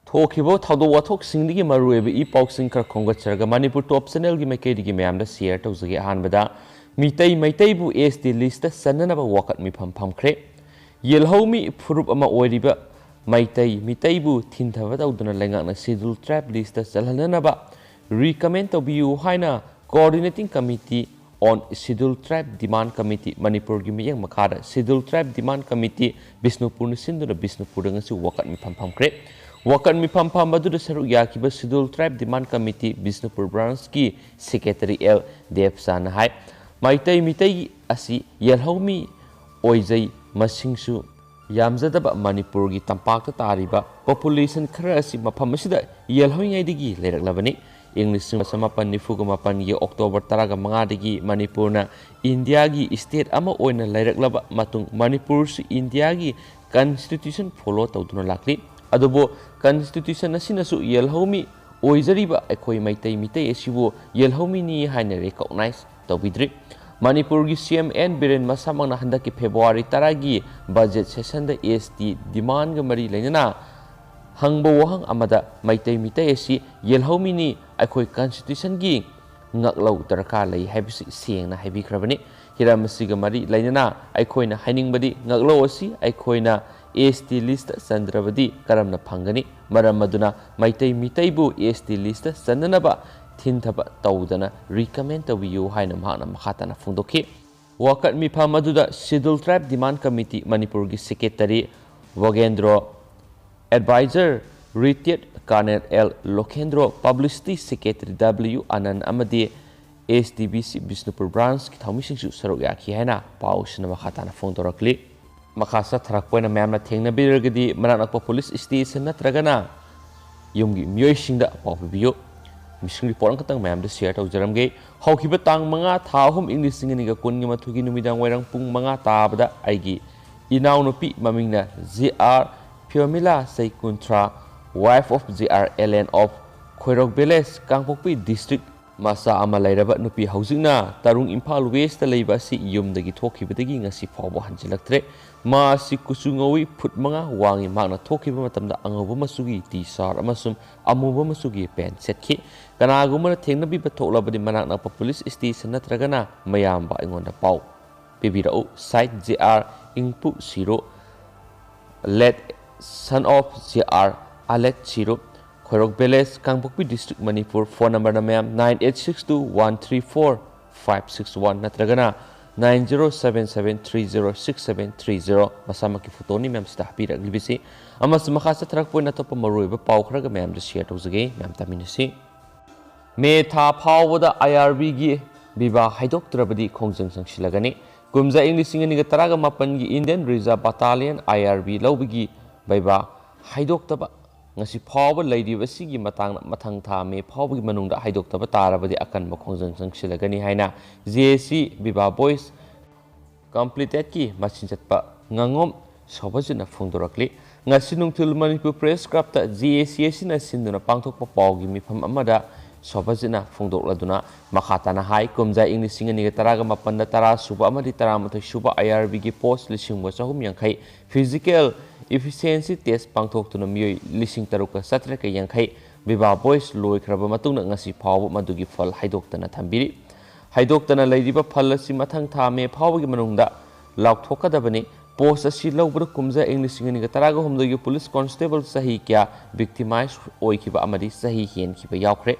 थोखिबो थादो वाथोक सिंदगी मरुएबे ई पाउसिंग खर खोंगचरगा Manipur top channel की मैकेडी मैम शेयर तौजगे अहानबदा मितई मैतईबु एसटी लिस्ट सन्ननबा वाकत मिफम फमख्रे येलहौमी फुरुप अमा ओइरिबा मैतई मितईबु थिनथबा तौदुना लेंगाकना शेड्यूल ट्राइब लिस्ट चलहननबा रिकमेंड तौबियु हाइना coordinating committee on schedule tribe demand committee Manipur की मियंग मखादा schedule tribe demand committee Bishnupur सिंधुना Bishnupur ngasi wakat mifam famkhre wakat mifam fam badu saru yakiba schedule tribe demand committee Bishnupur branch की सेक्रेटरी एल देवसान हाय माइतई मितई असि यलहौमी ओइजै मसिंगसु यामजदबा मणिपुर की तंपाक तारिबा पॉपुलेशन खरा असि मफम असिदा यलहौइङैदगी लेरक्लबनी इंग्लिश समापन निफुगमापन ये अक्टोबर 15 मणिपुर इंडिया की स्टेट लेरक्लब मणिपुर इंडिया की कॉन्स्टिट्यूशन फॉलो तौदुना लाखली अदुबो कॉन्स्टिट्यूशन असिनसु येलहौमी ओइजरिबा अखोई मैतई मितई असिबो येलहौमीनी हाइना रिकॉग्नाइज तौबिद्रि मणिपुर की सीएम एन बिरेन मसामंगना हंदकी फेब्रुवारी 10 की budget session the ST demand ग मरी लेना हंगबो वहंग अमदा मैतई मितई असि येलहौमीनी अखोई कॉन्स्टिट्यूशन की ngaklau दरकार लई हैबिसि सेंगना हैबिख्रबनी हिरामसिग मरी लेना अखोइना हाइनिंगबदी ngaklau असि अखोइना एसटी लिस्ट चंद्रबदी करमना फंगनी मरम मदुना मैतई मितईबु एसटी लिस्ट चंदनबा थिनथबा तौदना रिकमेंड तौबियु हाइना महाना मखाताना फुंदोखि वाकत मिफाम मदुदा schedule tribe demand committee Manipur की secretary Wagendra adviser retired colonel L Lokendro publicity secretary W Anand अमदी एसडीबीसी बिष्णुपुर ब्रांच की थौमिसिंगसु सरुक याखि हैना पाउसना मखाताना फोन तौरक्ली मखासा थरकपोइना मैमना थेंगनबिरगदी मनाकपा पुलिस स्टेशन नत्रगना युमगी मियोइसिंगदा पाउबियो मिसिंग रिपोर्ट खतंग मैम शेयर तौजरमगे हौखिबा तांग 5 था 3 इंग्लिश सिंगनिगा कुनगी मथुगी नुमिदांग वाइरंग पुंग 5 ताबदा आइगी इनाउ नुपी ममिंगना जीआर फ्योमिला सैकुंत्रा wife of GR LN of Khoirok village Kangpokpi district मसा अमा लैरबा नुपी हौजिंगना तारुंग इम्फाल वेस्ट लैबा सि युमदगी थोखिबदगी ngasi फावबो हंजिलक्त्रे मासि कुसुंगोई फुट 5 वांगी मागना थोखिबा मतमदा अंगोबो मसुगी टी शर्ट अमसुम अमुबो मसुगी पैंट सेटखि कनागुमना थेंगनबी बथोकलबदि मनाकना पुलिस स्टेशन नत्रगना मयामबा इंगोंदा पाउ पिबिराउ साइट जीआर इंगपु सिरो लेट सन ऑफ जीआर अलेट सिरो Khorok village Kangpokpi district Manipur phone number मैम 9862134561 नत्रगना 9077306730 मसामा की फोटोनी मैम सिदा हापिरगलिबिसि अमस मखासा थरकपोइन अतोप मरुइबा पाउ खरगा मैम शेयर तौजगे मैम तामिनसि मे था फावदा आईआरबी की विवाह हाइदोक्तरबदी खोंजंग संगसिलगनी कुमजा इंग्लिश सिंगनिगा 15 की इंडियन रिजर्व बटालियन आईआरबी लौबगी बैबा हाइदोक्तबा ngasi phawba leidibasi gi mathang tha me phawbi manungda haidokta tarabadi akanba khongjang sangsilagani haina JC Viva Boys completed ki machin chatpa ngangom sobajuna phungdorakli ngasi nungthil Manipur Press Club ta JAC na sinduna pangthokpa pawgi mifam amada sobajuna phungdokladuna makhatana hai kumja English singani 18 tara suba amadi 13 suba IRB gi post lising wa chahum yankhai physical efficiency test pangthoktuna mioi lising taruka satra ka yankhai Viva Boys loi khraba matungna ngasi phaw madugi phal haidoktana thambiri haidoktana leidiba phal asi mathang tha me phawgi manungda lauthokadabani post asi lobru kumja English singani 13 gi police constable sahi kya victimize oikiba amadi sahi hen khiba yaukre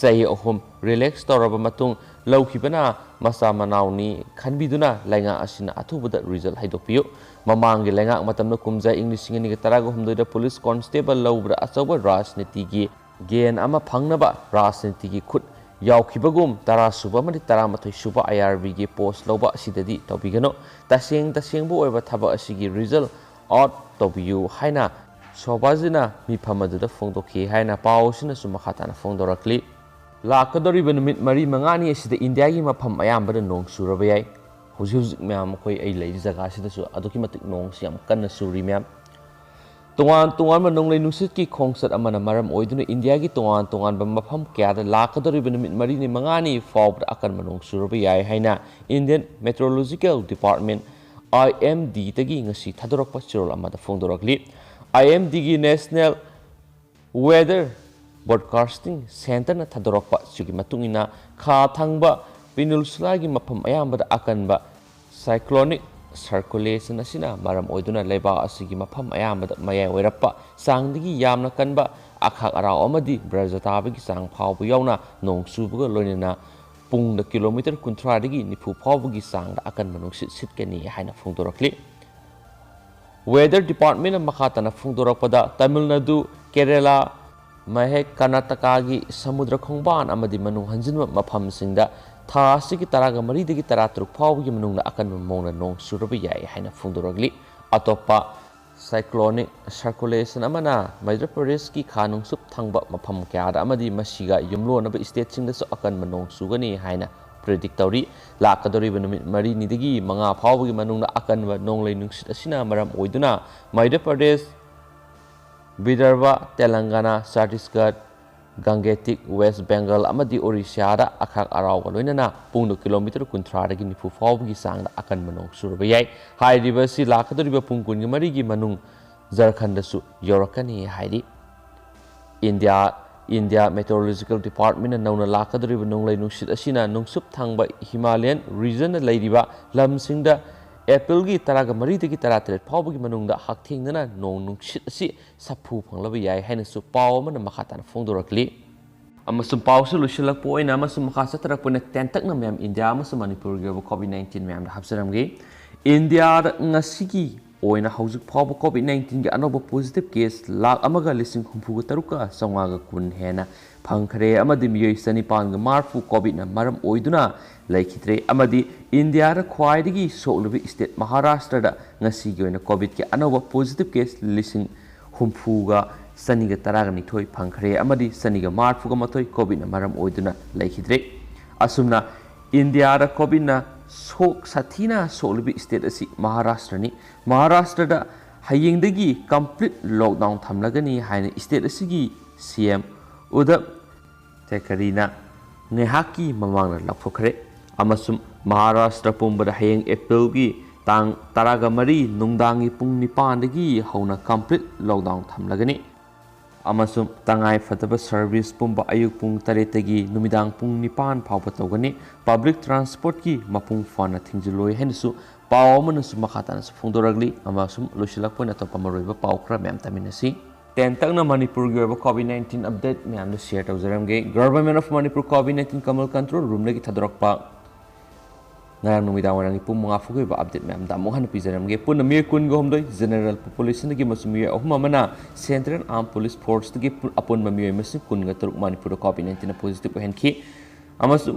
sahi ahum relax toraba matung laukibana masa manauni khanbiduna lainga asina athubuda result haidokpiyo ममांगे लेंगा मतमनो कुमजा English सिंगनी के 13 police constable लौब्रा अचौबा राजनीति की gain अमा फंगनबा राजनीति की खुद यावखिबगुम 10 सुबा मदि 13 सुबा आईआरबी की पोस्ट लौबा सिददी तौबिगनो तसेंबो ओइबा थबा असिगी रिजल्ट आउट तौबियु हाइना सोबाजिना मिफामदुदा फोंदोखि हाइना पाउसिना सुमखाताना फोंदोरक्ली लाकदोरिबा नुमित मरी मंगानी असिदा इंडिया की मफम अयामबदा नोंग सुरबा याय हुजिक मैम कोई जगह से नोंग से कन्न सूरी मैम तोान तोान नोंग नुसित की खोंसत मरम इंडिया की तोान तोान मफम क्या लाकदोरिब नुमित 4-5 फाउबद अकन नोंग सूरब याय हाइना इंडियन मेट्रोलॉजिकल डिपार्टमेंट IMD तगी ngasi thadorokpa chirol amada phongdorokli IMD gi national Weather Broadcasting Center thadorokpa sugi matungina kha thangba peninsula gi mafam ayambada akanba cyclonic circulation asina maram oiduna leba asigi mafam ayambada mayai oirappa sangdigi yamna kanba akhak arao amadi brajatabi sang phawbu yauna nong subuga loinena pungda kilometer kunthra digi nifu phawbugi sangda akan manung sitkani haina phungdorakli Weather Department makhatana phungdorakpada Tamil Nadu Kerala Mahek Karnataka gi samudra khongban amadi manung hanjinwa mafam singda tha asigi taraga mari digi taratruk phawbugi manungna akan mongna nong surabi yai haina phungdoragli atopa cyclonic circulation amana Madhya Pradesh ki khanung sup thangba mafam kya amadi masiga yumlo na state singda so akan manong sugani haina predict tawri lakadori numit mari nidigi manga phawbugi manungna akan nonglei nungsit asina maram oiduna Madhya Pradesh Vidarbha Telangana Chhattisgarh Gangetic West Bengal amadi Orissa da akhak arau loinana pungdo kilometer kunthra dagi nifu phawbugi sangda akan manong surba yai hairiba si lakadoriba pungkun gi mari gi manung Jharkhand da su yorakani hairi India Meteorological Department nauna lakadoriba nonglei nungsit asina nungsup thangba Himalayan region da leiriba lamsingda April gi taraga mari dagi taratret phawbugi manungda hakthengna nong nungsit asi saphu phanglaba yai haina su paw man makhatana phongdorakli amasum paw su lusilak poina amasum makha satarakpona tentakna myam India amasum Manipur gi COVID-19 myam da hapsaramgi India da ngasigi oina haujuk phawba COVID-19 gi anoba positive case lakh amaga lising humpuga taruka sangaga kun hena phangkhare amadi miyoi sanipan ga marfu COVID na maram oiduna laikhitre amadi India ra khwaidigi soklubi state Maharashtra da ngasi gi oina COVID ki anoba positive case lising humpuga saniga taraga nithoi phangkhare amadi saniga marfu ga mathoi COVID na maram oiduna laikhitre asumna India ra COVID na sok sathina soklubi state asi Maharashtra ni Maharashtra da hayengdagi complete lockdown thamlagani haina state asigi CM Uddhav Thackeray na ngehaki mamangna laphokre amasum Maharashtra pumbada hayeng April gi tang taraga mari nungdangi pung 9 dagi hauna complete lockdown thamlagani amasum tangai fataba service pumba ayuk pung 8 dagi numidang pung 9 phawba tawgani public transport ki mapung fana thingjiloi hensu paw manasu makhatana su phungdoragli amasum losilakpona topa maroiba paw khra mem taminasi tentakna Manipur gi COVID-19 update myam share tawjaramge Government of Manipur COVID-19 Kamal Control Room lagi thadrakpa ngarang numidang warang ipum mga fugi ba update myam da mohan pijaramge punna mir kun go homdoi general population gi masumi ahuma mana Central Armed Police Force gi apun mami masim kun ga turuk Manipur COVID-19 positive henki amasu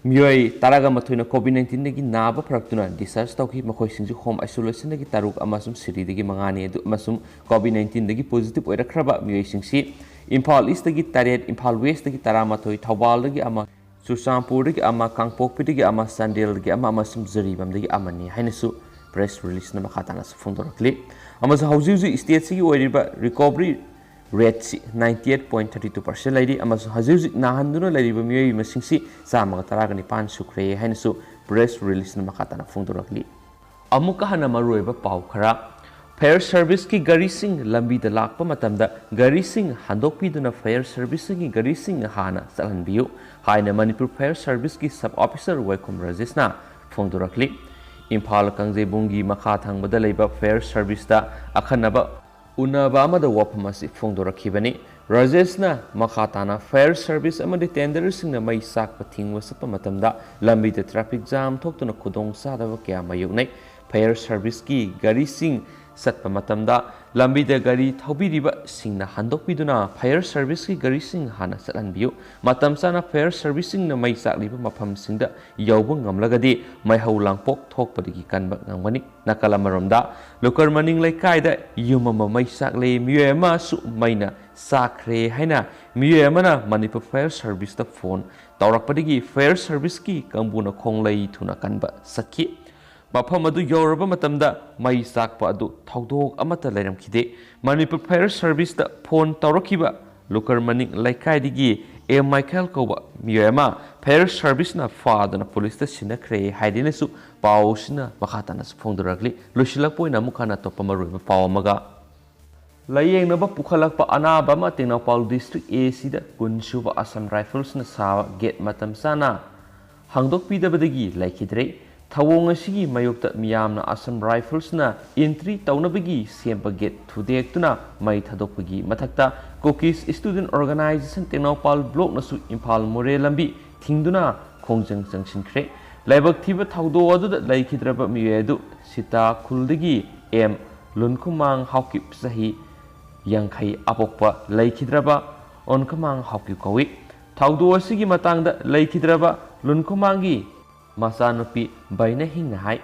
miyoi taraga mathoina COVID-19 gi naba pharaktuna discharge tawki makhoi singju home isolation gi taruk amasum siri gi mangani adu amasum COVID-19 gi positive oirakraba miyoi singsi Imphal East gi taret Imphal West gi taramathoi Thawbal gi ama Chusampur gi ama Kangpokpi gi ama Sandel gi ama amasum Zaribam gi amani hainasu press release na makhatana su phungdorakli amasu hauji state gi oiriba recovery rate 98.32% lairi amasu hajuji nahanduna lairiba miyoi masingsi samaga taraga nipan sukre hainasu press release na makhatana phungdorakli amuka hana maroiba paw khara Fire service ki gari sing lambi da lakpa matamda gari sing handokpiduna fire service ki gari sing hana salhanbiyu haina Manipur Fire Service ki sub officer Waikum Rajeshna phongdorakli Imphal Kangjebungi makha thangbada leiba Fire Service da akhanaba unaba amada waphamasi phongdorakhibani Rajeshna makha tana Fire Service amadi tender singna mai sakpa thingwa sapa matamda lambi da traffic jam thoktuna khudong sadaba kya mayuknai Fire Service ki gari sing satpa matamda lambi da gari thobiriba singna handokpiduna Fire Service ki gari sing hana satlanbiyu matam sana Fire Servicing na mai sakliba mafam singda yawba ngamlagadi mai haulangpok thokpadigi kanba ngangmani nakalamaromda lokar maning laikai da yumama mai sakle miyema su maina sakre haina miyema na Manipur Fire Service da phone tawrakpadigi Fire Service ki kambuna khonglai thuna kanba sakki mafam adu yoraba matamda mai sakpa adu thaudok amata lairamkhide Manipur Fire Service da phone tawrakhiba lokar maning laikai digi A Michael Koba miyema Fire Service na fadana police ta sinakre haidinasu pawsina makhatana phongdorakli lusilakpoina mukhana topamaroi pawamaga ꯂꯥꯌꯦꯡꯅꯕ ꯄꯨꯈꯠꯂꯛꯄ ꯑꯅꯥꯕ ꯑꯃ Tengnoupal district acid ꯀꯨꯟꯁꯨꯕ Assam ꯔꯥꯏꯐꯜꯁꯅ ꯁꯥꯕ get ꯃꯇꯝ ꯆꯥꯅ ꯍꯥꯡꯗꯣꯛꯄꯤꯗꯕꯗꯒꯤ ꯂꯩꯈꯤꯗ꯭ꯔꯦ꯫ ꯊꯧꯑꯣꯡ ꯑꯁꯤꯒꯤ ꯃꯥꯌꯣꯛꯇ ꯃꯤꯌꯥꯝꯅ ꯑꯁꯥꯝ ꯔꯥꯏꯐꯜꯁꯅ ꯑꯦꯟꯇ꯭ꯔꯤ ꯇꯧꯅꯕꯒꯤ ꯁꯦꯝꯕ ꯒꯦꯠ ꯊꯨꯗꯦꯛꯇꯨꯅ ꯃꯩ ꯊꯥꯗꯣꯛꯄꯒꯤ ꯃꯊꯛꯇ ꯀꯨꯀꯤꯁ ꯁ꯭ꯇꯨꯗꯦꯟꯠ ꯑꯣꯔꯒꯅꯥꯏꯖꯦꯁꯟ ꯇꯦꯡꯅꯧꯄꯥꯜ ꯕ꯭ꯂꯣꯛꯅꯁꯨ ꯏꯝꯐꯥꯜ ꯃꯣꯔꯦ ꯂꯝꯕꯤ ꯊꯤꯡꯗꯨꯅ ꯈꯣꯡꯖꯪ ꯆꯪꯁꯤꯟꯈ꯭ꯔꯦ꯫ ꯂꯥꯏꯕꯛ ꯊꯤꯕ ꯊꯧꯗꯣꯛ ꯑꯗꯨꯗ ꯂꯩꯈꯤꯗ꯭ꯔꯕ ꯃꯤꯑꯣꯏ ꯑꯗꯨ ꯁꯤꯇꯥ ꯈꯨꯜꯗꯒꯤ ꯑꯦꯝ ꯂꯨꯟꯈꯨꯃꯥꯡ ꯍꯥꯎꯀꯤꯞ ꯆꯍꯤ 50 ꯑꯄꯣꯛꯄ ꯂꯩꯈꯤꯗ꯭ꯔꯕ ꯑꯣꯟꯈꯃꯥꯡ ꯍꯥꯎꯀꯤꯞ ꯀꯧꯏ꯫ ꯊꯧꯗꯣꯛ ꯑꯁꯤꯒꯤ ꯃꯇꯥꯡꯗ ꯂꯩꯈꯤꯗ꯭ꯔꯕ ꯂꯨꯟꯈꯨꯃꯥꯡꯒꯤ ꯃꯆꯥꯅꯨꯄꯤ ꯕꯩꯅ ꯍꯤꯡꯅ ꯍꯥꯏ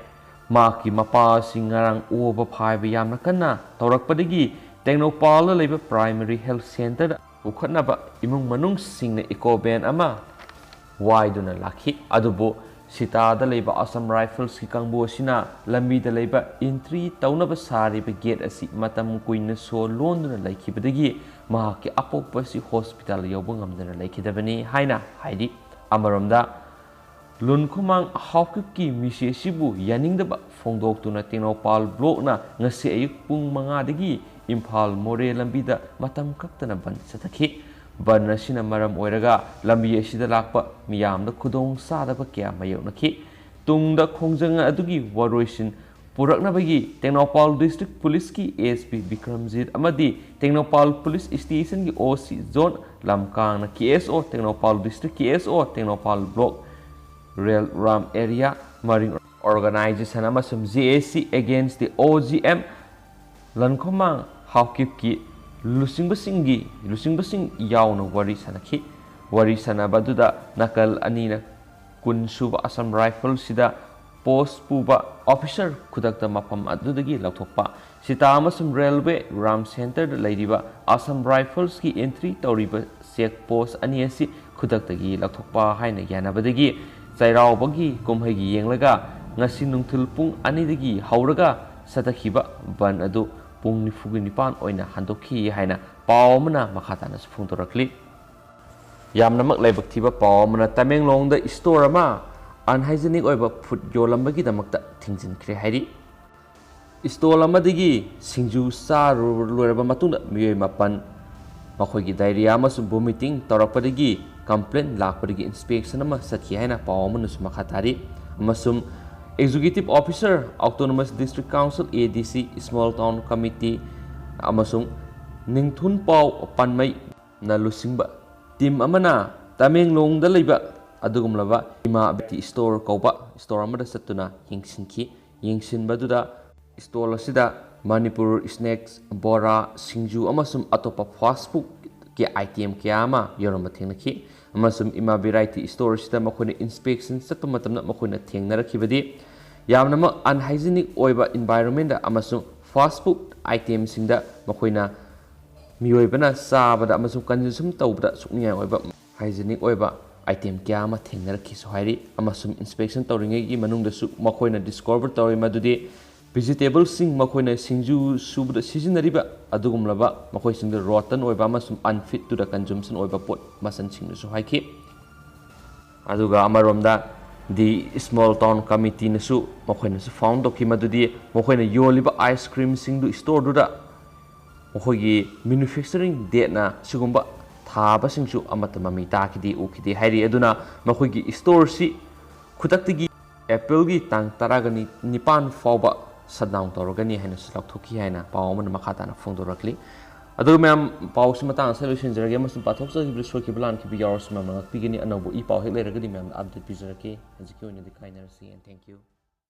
ꯃꯍꯥꯛꯀꯤ ꯃꯄꯥ ꯑꯁꯤ ꯉꯔꯥꯡ ꯑꯣꯕ ꯐꯥꯏꯕ ꯌꯥꯝꯅ ꯀꯟꯅ ꯇꯧꯔꯛꯄꯗꯒꯤ ꯇꯦꯡꯅꯧꯄꯥꯜꯗ ꯂꯩꯕ ꯄ꯭ꯔꯥꯏꯃꯥꯔꯤ ꯍꯦꯜꯊ ꯁꯦꯟꯇꯔꯗ ꯄꯨꯈꯠꯅꯕ ꯏꯃꯨꯡ ꯃꯅꯨꯡꯁꯤꯡꯅ ꯏꯀꯣ ꯚꯦꯟ ꯑꯃ ꯋꯥꯏꯗꯨꯅ ꯂꯥꯛꯈꯤ꯫ ꯑꯗꯨꯕꯨ ꯁꯤꯇꯥꯗ ꯂꯩꯕ ꯑꯁꯥꯝ ꯔꯥꯏꯐꯜꯁꯀꯤ ꯀꯥꯡꯕꯨ ꯑꯁꯤꯅ ꯂꯝꯕꯤꯗ ꯂꯩꯕ ꯑꯦꯟꯇ꯭ꯔꯤ ꯇꯧꯅꯕ ꯁꯥꯔꯤꯕ ꯒꯦꯠ ꯑꯁꯤ ꯃꯇꯝ ꯀꯨꯏꯅ ꯁꯣ ꯂꯣꯟꯗꯨꯅ ꯂꯩꯈꯤꯕꯗꯒꯤ ꯃꯍꯥꯛꯀꯤ ꯑꯄꯣꯛꯄ ꯑꯁꯤ ꯍꯣꯁꯄꯤꯇꯥꯜ ꯌꯧꯕ ꯉꯝꯗꯅ ꯂꯩꯈꯤꯗꯕꯅꯤ ꯍꯥꯏꯅ ꯍꯥꯏꯔꯤ꯫ ꯑꯃꯔꯣꯝꯗ ꯂꯨꯟꯈꯨꯃꯥꯡ ꯍꯥꯎꯀꯤꯞꯀꯤ ꯃꯤꯁꯦꯁꯤꯕꯨ ꯌꯥꯅꯤꯡꯗꯕ ꯐꯣꯡꯗꯣꯛꯇꯨꯅ ꯇꯦꯡꯅꯧꯄꯥꯜ ꯕ꯭ꯂꯣꯛꯅ ꯉꯁꯤ ꯑꯌꯨꯛ ꯄꯨꯡ 5ꯗꯒꯤ ꯏꯝꯐꯥꯜ ꯃꯣꯔꯦ ꯂꯝꯕꯤꯗ ꯃꯇꯝ ꯀꯛꯇꯅ ꯕꯟ ꯆꯠꯊꯈꯤ꯫ ꯕꯟ ꯑꯁꯤꯅ ꯃꯔꯝ ꯑꯣꯏꯔꯒ ꯂꯝꯕꯤ ꯑꯁꯤꯗ ꯂꯥꯛꯄ ꯃꯤꯌꯥꯝꯗ ꯈꯨꯗꯣꯡ ꯆꯥꯗꯕ ꯀꯌꯥ ꯃꯥꯌꯣꯛꯅꯈꯤ꯫ ꯇꯨꯡꯗ ꯈꯣꯡꯖꯪ ꯑꯗꯨꯒꯤ ꯋꯥꯔꯣꯏꯁꯤꯟ ꯄꯨꯔꯛꯅꯕꯒꯤ ꯇꯦꯡꯅꯧꯄꯥꯜ ꯗꯤꯁꯇ꯭ꯔꯤꯛ ꯄꯨꯂꯤꯁꯀꯤ ꯑꯦꯁꯄꯤ ꯕꯤꯀ꯭ꯔꯝꯖꯤꯠ ꯑꯃꯗꯤ ꯇꯦꯡꯅꯧꯄꯥꯜ ꯄꯨꯂꯤꯁ ꯁ꯭ꯇꯦꯁꯟꯒꯤ ꯑꯣꯁꯤ ꯖꯣꯟ ꯂꯝꯀꯥꯡꯅ KSO Tengnoupal district KSO Tengnoupal block ꯔꯦꯜ ꯔꯥꯝ ꯑꯦꯔꯤꯌꯥ ꯃꯔꯤꯡ ꯑꯣꯔꯒꯅꯥꯏꯖꯦꯁꯟ ꯑꯃꯁꯨꯡ JAC ꯑꯦꯒꯦꯟꯁ ꯗꯤ OGM ꯂꯟꯈꯨꯃꯥꯡ ꯍꯥꯎꯀꯤꯞꯀꯤ ꯂꯨꯆꯤꯡꯕꯁꯤꯡ ꯌꯥꯎꯅ ꯋꯥꯔꯤ ꯁꯥꯅꯈꯤ꯫ ꯋꯥꯔꯤ ꯁꯥꯅꯕ ꯑꯗꯨꯗ ꯅꯥꯀꯜ ꯑꯅꯤꯅ ꯀꯨꯟꯁꯨꯕ ꯑꯁꯥꯝ ꯔꯥꯏꯐꯜꯁꯤꯗ ꯄꯣꯁꯠ ꯄꯨꯕ ꯑꯣꯐꯤꯁꯔ ꯈꯨꯗꯛꯇ ꯃꯐꯝ ꯑꯗꯨꯗꯒꯤ ꯂꯧꯊꯣꯛꯄ, ꯁꯤꯇꯥ ꯑꯃꯁꯨꯡ ꯔꯦꯜꯋꯦ ꯔꯥꯝ ꯁꯦꯟꯇꯔꯗ ꯂꯩꯔꯤꯕ ꯑꯁꯥꯝ ꯔꯥꯏꯐꯜꯁꯀꯤ ꯑꯦꯟꯇ꯭ꯔꯤ ꯇꯧꯔꯤꯕ ꯆꯦꯛ ꯄꯣꯁꯠ ꯑꯅꯤ ꯑꯁꯤ ꯈꯨꯗꯛꯇꯒꯤ ꯂꯧꯊꯣꯛꯄ ꯍꯥꯏꯅ ꯌꯥꯅꯕꯗꯒꯤ ꯆꯩꯔꯥꯎꯕꯒꯤ ꯀꯨꯝꯍꯩꯒꯤ ꯌꯦꯡꯂꯒ ꯉꯁꯤ ꯅꯨꯡꯊꯤꯜ ꯄꯨꯡ 2ꯗꯒꯤ ꯍꯧꯔꯒ ꯆꯠꯊꯈꯤꯕ ꯕꯟ ꯑꯗꯨ ꯄꯨꯡ 49 ꯑꯣꯏꯅ ꯍꯟꯗꯣꯛꯈꯤ ꯍꯥꯏꯅ ꯄꯥꯎ ꯑꯃꯅ ꯃꯈꯥ ꯇꯥꯅꯁꯨ ꯐꯣꯡꯗꯣꯔꯛꯂꯤ꯫ ꯌꯥꯝꯅꯃꯛ ꯂꯥꯏꯕꯛ ꯊꯤꯕ ꯄꯥꯎ ꯑꯃꯅ ꯇꯃꯦꯡꯂꯣꯡꯗ ꯁ꯭ꯇꯣꯔ ꯑꯃ ꯑꯟꯍꯥꯏꯖꯦꯅꯤꯛ ꯑꯣꯏꯕ ꯐꯨꯗ ꯌꯣꯜꯂꯝꯕꯒꯤꯗꯃꯛꯇ ꯊꯤꯡꯖꯤꯟꯈ꯭ꯔꯦ ꯍꯥꯏꯔꯤ꯫ ꯁ꯭ꯇꯣꯜ ꯑꯃꯗꯒꯤ ꯁꯤꯡꯖꯨ ꯆꯥꯔꯨꯕ ꯂꯣꯏꯔꯕ ꯃꯇꯨꯡꯗ ꯃꯤꯑꯣꯏ 7 ꯃꯈꯣꯏꯒꯤ ꯗꯥꯏꯔꯤꯌꯥ ꯑꯃꯁꯨꯡ ꯚꯣꯃꯤꯇꯤꯡ ꯇꯧꯔꯛꯄꯗꯒꯤ ꯀꯝꯄ꯭ꯂꯦꯟ ꯂꯥꯛꯄꯗꯒꯤ ꯏꯟꯁꯄꯦꯛꯁꯟ ꯑꯃ ꯆꯠꯈꯤ ꯍꯥꯏꯅ ꯄꯥꯎ ꯑꯃꯅꯁꯨ ꯃꯈꯥ ꯇꯥꯔꯤ꯫ ꯑꯃꯁꯨꯡ executive officer autonomous district council ADC small town committee ꯑꯃꯁꯨꯡ ꯅꯤꯡꯊꯨꯟꯄꯥꯎ ꯄꯥꯟꯃꯩꯅ ꯂꯨꯆꯤꯡꯕ ꯇꯤꯝ ꯑꯃꯅ ꯇꯃꯦꯡꯂꯣꯡꯗ ꯂꯩꯕ ꯑꯗꯨꯒꯨꯝꯂꯕ ꯏꯃꯥ ꯕꯦꯇꯤ ꯁ꯭ꯇꯣꯔ ꯀꯧꯕ ꯁ꯭ꯇꯣꯔ ꯑꯃꯗ ꯆꯠꯇꯨꯅ ꯌꯦꯡꯁꯤꯟꯈꯤ꯫ ꯌꯦꯡꯁꯤꯟꯕꯗꯨꯗ ꯁ꯭ꯇꯣꯜ ꯑꯁꯤꯗ ꯃꯅꯤꯄꯨꯔ ꯁ꯭ꯅꯦꯛꯁ, ꯕꯣꯔꯥ, ꯁꯤꯡꯖꯨ ꯑꯃꯁꯨꯡ ꯑꯇꯣꯞꯄ ꯐꯥꯁꯠ ꯐꯨꯗꯀꯤ ꯑꯥꯏꯇꯦꯝ ꯀꯌꯥ ꯑꯃ ꯌꯣꯟꯔꯝꯕ ꯊꯦꯡꯅꯈꯤ꯫ ꯑꯃꯁꯨꯡ ꯏꯃꯥ ꯚꯦꯔꯥꯏꯇꯤ ꯁ꯭ꯇꯣꯔ ꯑꯁꯤꯗ ꯃꯈꯣꯏꯅ ꯏꯟꯁꯄꯦꯛꯁꯟ ꯆꯠꯄ ꯃꯇꯝꯗ ꯃꯈꯣꯏꯅ ꯊꯦꯡꯅꯔꯛꯈꯤꯕꯗꯤ ꯌꯥꯝꯅꯃꯛ ꯑꯟꯍꯥꯏꯖꯦꯅꯤꯛ ꯑꯣꯏꯕ ꯏꯟꯚꯥꯏꯔꯣꯟꯃꯦꯟꯗ ꯑꯃꯁꯨꯡ ꯐꯥꯁꯠ ꯐꯨꯗ ꯑꯥꯏꯇꯦꯝꯁꯤꯡꯗ ꯃꯈꯣꯏꯅ ꯃꯤꯑꯣꯏꯕꯅ ꯆꯥꯕꯗ ꯑꯃꯁꯨꯡ ꯀꯟꯖꯨꯝ ꯇꯧꯕꯗ ꯁꯨꯛꯅꯤꯡꯉꯥꯏ ꯑꯣꯏꯕ हाइजेनिक आइटेम क्या थेंनरखीसु हाइरि अमसुम इंस्पेक्शन तौरिंगेगी मनुंगदसु मखोइना डिस्कवर तौरि मदुदि वेजिटेबल सिंग मखोइना सिंजु सुबद सिजिनरिबा अदुगुमलबा मखोइसिंग रोटन ओइबा अमसुम अनफिट टू द कंजम्पशन ओइबा पोट मसन सिंगसु हाइखि अदुगा अमरोमदा दि स्मॉल टाउन कमिटी नसु मखोइनासु फाउंड तौखि मदुदि मखोइना योलिबा आइसक्रीम सिंगदु स्टोर दुदा मखोइगी मैन्युफैक्चरिंग डेट ना सिगुंबा थाबसिंगसु अमत ममी ताखिदि उखिदि हाइरि अदुना मखोइगी स्टोर सि खुदक्तिगी एप्रिल की तांग 19 फाउबा शटडाउन तौरगनी हाइना लौथोखि हाइना पाउ अमन मखाताना फोंदोरक्लि अदु मैम पाउ सि मतांग सोल्यूशन जरगे अमसुम पाथोक्सखिबि सोखिबि लानखिबि यावरसु मैम नगपिगनि अनौबो इ पाउ हेक लेरगदि मैम अपडेट पिजरके हजिकि ओइनदि काइनरसि एंड थैंक यू।